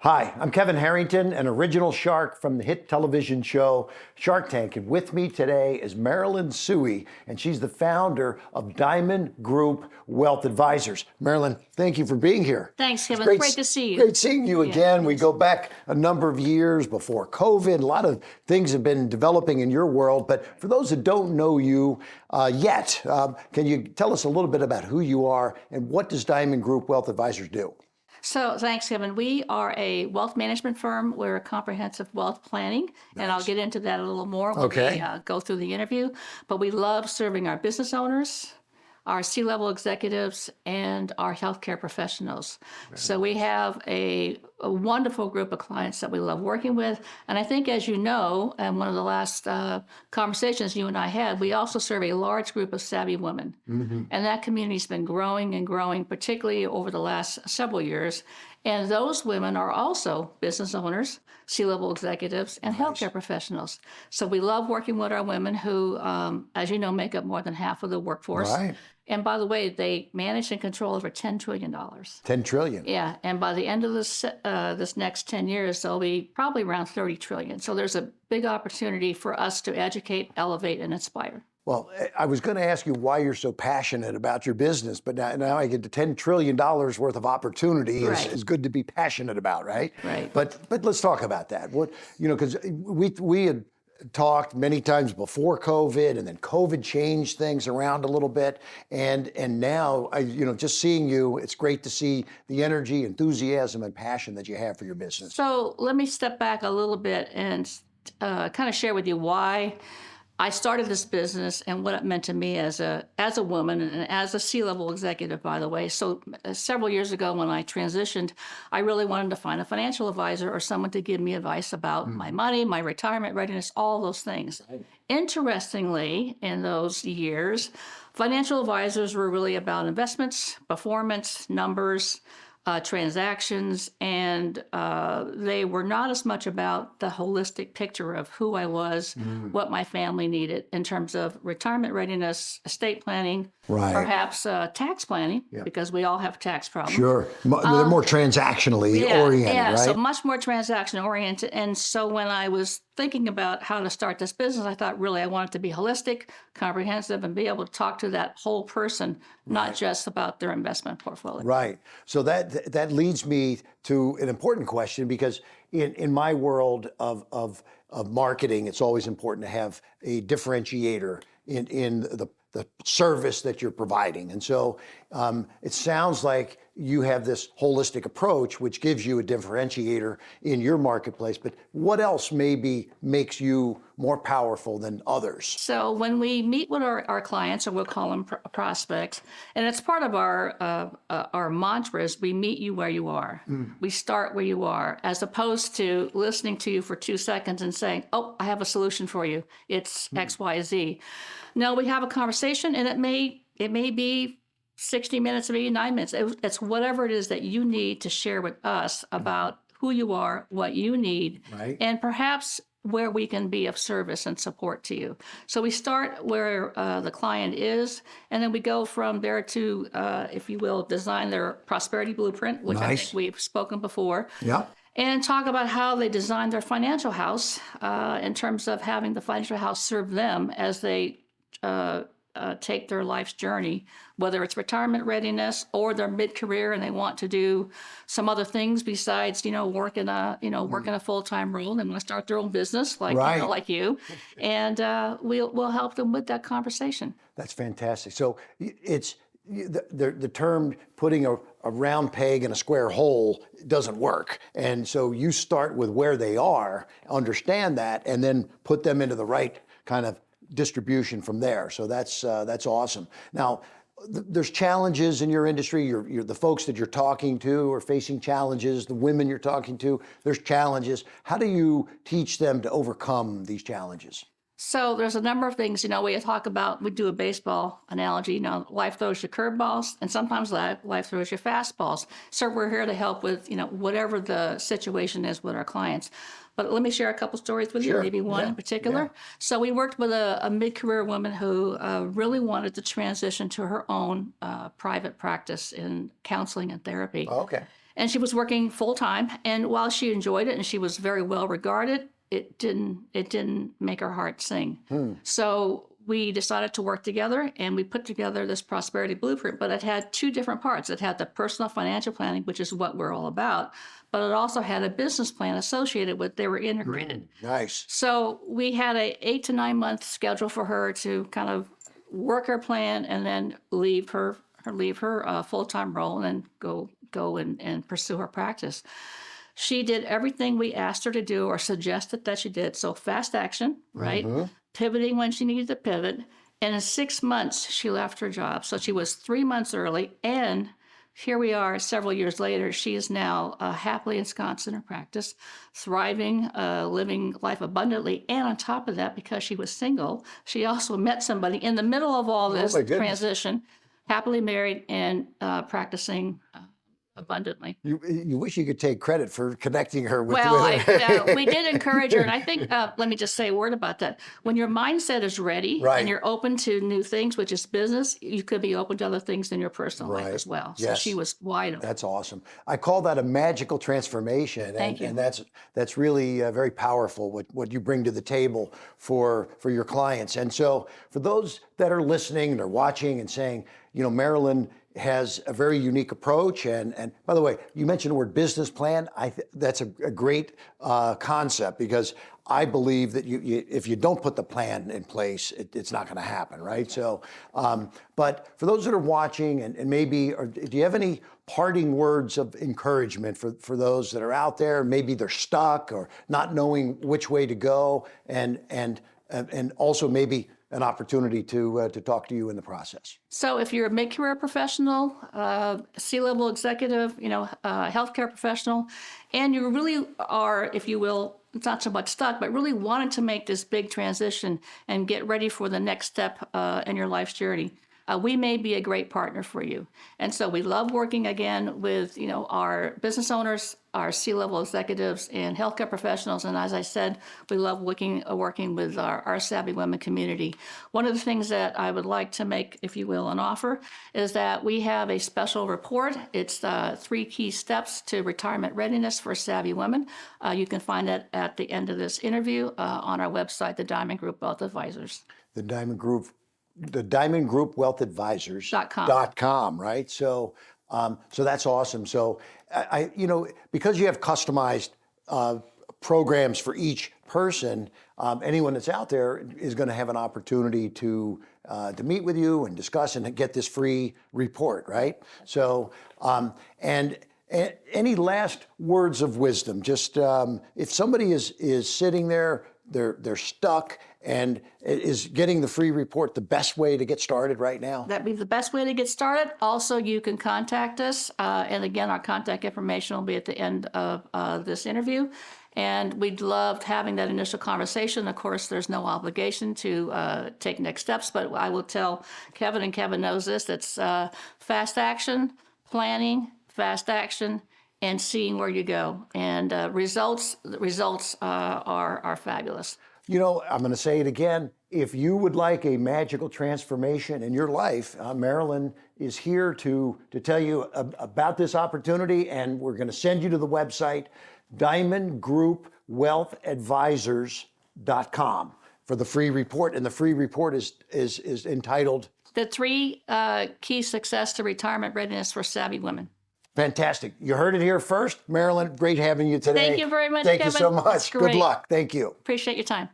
Hi, I'm Kevin Harrington, an original shark from the hit television show Shark Tank. And with me today is Marilyn Suey, and she's the founder of Diamond Group Wealth Advisors. Marilyn, thank you for being here. Thanks, Kevin. It's great to see you. Great seeing you again. We go back a number of years before COVID. A lot of things have been developing in your world. But for those that don't know you yet, can you tell us a little bit about who you are and what does Diamond Group Wealth Advisors do? So thanks, Kevin. We are a wealth management firm. We're a comprehensive wealth planning, and I'll get into that a little more when we go through the interview. But we love serving our business owners, our C-level executives, and our healthcare professionals. So we have a wonderful group of clients that we love working with. And I think, as you know, and one of the last conversations you and I had, we also serve a large group of savvy women. And that community's been growing and growing, particularly over the last several years. And those women are also business owners, C-level executives, and healthcare professionals. So we love working with our women who, as you know, make up more than half of the workforce. Right. And by the way, they manage and control over $10 trillion. $10 trillion. Yeah, and by the end of this next 10 years, they'll be probably around $30 trillion. So there's a big opportunity for us to educate, elevate, and inspire. Well, I was going to ask you why you're so passionate about your business, but now I get to $10 trillion worth of opportunity is good to be passionate about, right? Right. But let's talk about that. Because we had talked many times before COVID, and then COVID changed things around a little bit, and now just seeing you, it's great to see the energy, enthusiasm, and passion that you have for your business. So let me step back a little bit and kind of share with you why I started this business and what it meant to me as a woman and as a C-level executive, by the way. So several years ago when I transitioned, I really wanted to find a financial advisor or someone to give me advice about my money, my retirement readiness, all those things. Right. Interestingly, in those years, financial advisors were really about investments, performance, numbers, transactions, and they were not as much about the holistic picture of who I was, what my family needed in terms of retirement readiness, estate planning, perhaps tax planning, because we all have tax problems. Sure. They're more transactionally oriented, right? So much more transaction oriented. And so when I was thinking about how to start this business, I thought really I wanted to be holistic, comprehensive, and be able to talk to that whole person, not just about their investment portfolio. Right. So that leads me to an important question, because in my world of marketing, it's always important to have a differentiator in the service that you're providing. And so it sounds like you have this holistic approach, which gives you a differentiator in your marketplace. But what else maybe makes you more powerful than others? So when we meet with our clients, or we'll call them prospects, and it's part of our mantra is we meet you where you are. We start where you are, as opposed to listening to you for 2 seconds and saying, oh, I have a solution for you. It's X, Y, Z. No, we have a conversation, and it may be 60 minutes, maybe 9 minutes. It's whatever it is that you need to share with us about who you are, what you need, and perhaps where we can be of service and support to you. So we start where the client is, and then we go from there to, if you will, design their prosperity blueprint, which I think we've spoken before. Yeah. And talk about how they design their financial house in terms of having the financial house serve them as they take their life's journey, whether it's retirement readiness or they're mid-career and they want to do some other things besides, work in a full-time role. They want to start their own business, like you, and we'll help them with that conversation. That's fantastic. So it's the term putting a round peg in a square hole doesn't work. And so you start with where they are, understand that, and then put them into the right kind of distribution from there. So that's awesome. Now, there's challenges in your industry. You're the folks that you're talking to are facing challenges. The women you're talking to, there's challenges. How do you teach them to overcome these challenges? So there's a number of things, we do a baseball analogy, life throws you curveballs, and sometimes life throws you fastballs. So we're here to help with, whatever the situation is with our clients. But let me share a couple stories with you, maybe one in particular. Yeah. So we worked with a mid-career woman who really wanted to transition to her own private practice in counseling and therapy. Oh, okay. And she was working full time. And while she enjoyed it and she was very well regarded, it didn't make her heart sing. So we decided to work together, and we put together this prosperity blueprint. But it had two different parts. It had the personal financial planning, which is what we're all about, but it also had a business plan associated with. They were integrated. Nice. So we had a 8 to 9 month schedule for her to kind of work her plan and then leave her full-time role and then go and pursue her practice. She did everything we asked her to do or suggested that she did. So fast action, right? Pivoting when she needed to pivot. And in 6 months, she left her job. So she was 3 months early. And here we are several years later. She is now happily ensconced in her practice, thriving, living life abundantly. And on top of that, because she was single, she also met somebody in the middle of all this transition, happily married and practicing abundantly. You wish you could take credit for connecting her with. We did encourage her, and I think let me just say a word about that. When your mindset is ready and you're open to new things, which is business, you could be open to other things in your personal life as well. So she was wide open. That's awesome. I call that a magical transformation, and that's really very powerful. What you bring to the table for your clients, and so for those that are listening and are watching and saying, Marilyn has a very unique approach. And by the way, you mentioned the word business plan. That's a great concept, because I believe that if you don't put the plan in place, it's not going to happen, right? So, but for those that are watching and maybe, do you have any parting words of encouragement for those that are out there? Maybe they're stuck or not knowing which way to go, and also maybe an opportunity to talk to you in the process. So if you're a mid-career professional, C-level executive, healthcare professional, and you really are, if you will, it's not so much stuck, but really wanted to make this big transition and get ready for the next step in your life's journey, we may be a great partner for you. And so we love working again with, our business owners, our C-level executives, and healthcare professionals. And as I said, we love working with our Savvy Women community. One of the things that I would like to make, if you will, an offer is that we have a special report. It's 3 key steps to retirement readiness for Savvy Women. You can find it at the end of this interview on our website, the Diamond Group Wealth Advisors. The Diamond Group Wealth Advisors.com, right? So that's awesome. So because you have customized programs for each person, anyone that's out there is going to have an opportunity to meet with you and discuss and get this free report, right? So, and any last words of wisdom? Just if somebody is sitting there, they're stuck and is getting the free report the best way to get started right now? That'd be the best way to get started. Also, you can contact us. And again, our contact information will be at the end of this interview. And we'd love having that initial conversation. Of course, there's no obligation to take next steps, but I will tell Kevin, and Kevin knows this, that's fast action, planning, fast action, and seeing where you go. And the results are fabulous. I'm going to say it again. If you would like a magical transformation in your life, Marilyn is here to tell you about this opportunity, and we're going to send you to the website, diamondgroupwealthadvisors.com, for the free report. And the free report is entitled The 3 Key Success to Retirement Readiness for Savvy Women. Fantastic. You heard it here first. Marilyn, great having you today. Thank you very much, Thank Kevin. you so much. Good luck. Thank you. Appreciate your time.